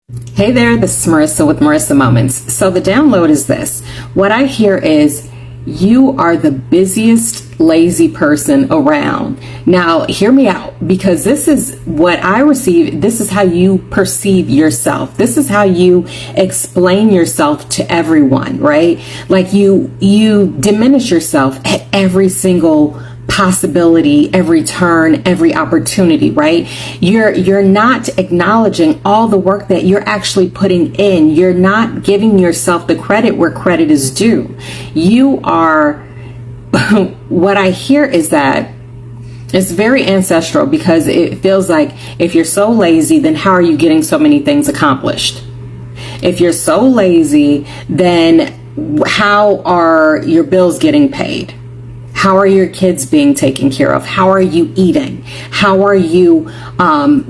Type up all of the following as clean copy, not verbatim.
Hey there, this is Marissa with Marissa Moments. So the download is this. What I hear is you are the busiest lazy person around. Now, hear me out because this is what I receive. This is how you perceive yourself. This is how you explain yourself to everyone, right? Like you diminish yourself at every single possibility, every turn, every opportunity, right? You're not acknowledging all the work that you're actually putting in. You're not giving yourself the credit where credit is due. You are what I hear is that it's very ancestral because it feels like if you're so lazy, then how are you getting so many things accomplished? If you're so lazy, then how are your bills getting paid? How are your kids being taken care of? How are you eating? How are you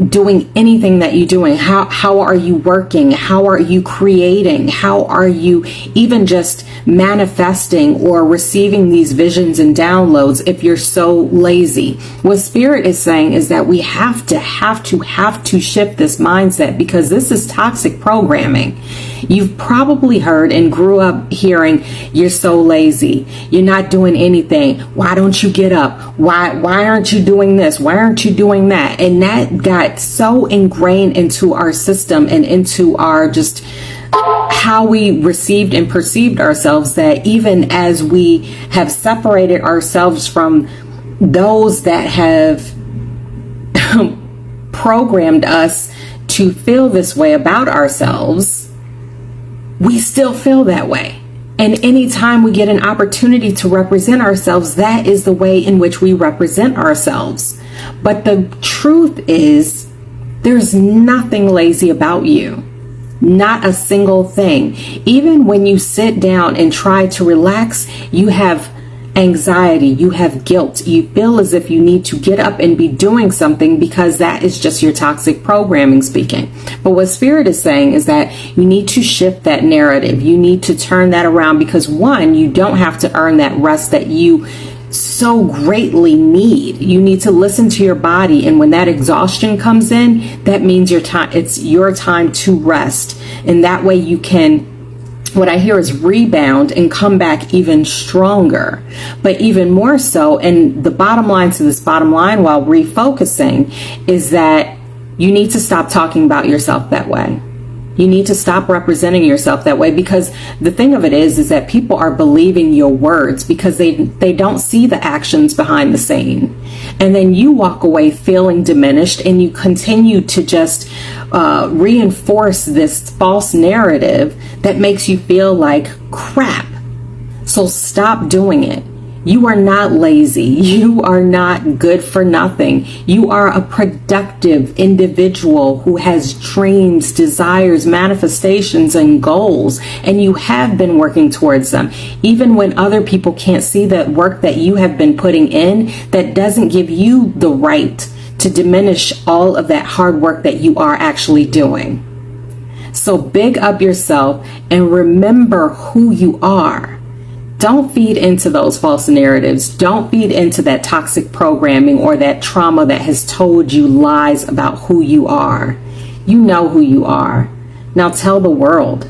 doing anything that you're doing? How are you working? How are you creating? How are you even just manifesting or receiving these visions and downloads if you're so lazy? What Spirit is saying is that we have to shift this mindset because this is toxic programming. You've probably heard and grew up hearing, you're so lazy. You're not doing anything. Why don't you get up? Why aren't you doing this? Why aren't you doing that? And that got so ingrained into our system and into our just how we received and perceived ourselves that even as we have separated ourselves from those that have programmed us to feel this way about ourselves, we still feel that way. And anytime we get an opportunity to represent ourselves, that is the way in which we represent ourselves. But the truth is, there's nothing lazy about you. Not a single thing. Even when you sit down and try to relax, you have anxiety, you have guilt, you feel as if you need to get up and be doing something because that is just your toxic programming speaking. But what Spirit is saying is that you need to shift that narrative. You need to turn that around because one, you don't have to earn that rest that you so greatly need. You need to listen to your body, and when that exhaustion comes in, that means it's your time to rest. And that way you can, what I hear is rebound and come back even stronger. But even more so, and the bottom line to this bottom line while refocusing is that you need to stop talking about yourself that way. You need to stop representing yourself that way because the thing of it is that people are believing your words because they don't see the actions behind the scene. And then you walk away feeling diminished and you continue to just reinforce this false narrative that makes you feel like crap. So stop doing it. You are not lazy. You are not good for nothing. You are a productive individual who has dreams, desires, manifestations, and goals, and you have been working towards them. Even when other people can't see the work that you have been putting in, that doesn't give you the right to diminish all of that hard work that you are actually doing. So big up yourself and remember who you are. Don't feed into those false narratives. Don't feed into that toxic programming or that trauma that has told you lies about who you are. You know who you are. Now tell the world.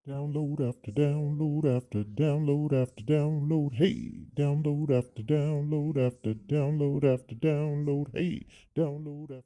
Download after download after download after download. Hey, download after download after download after download. Hey, download after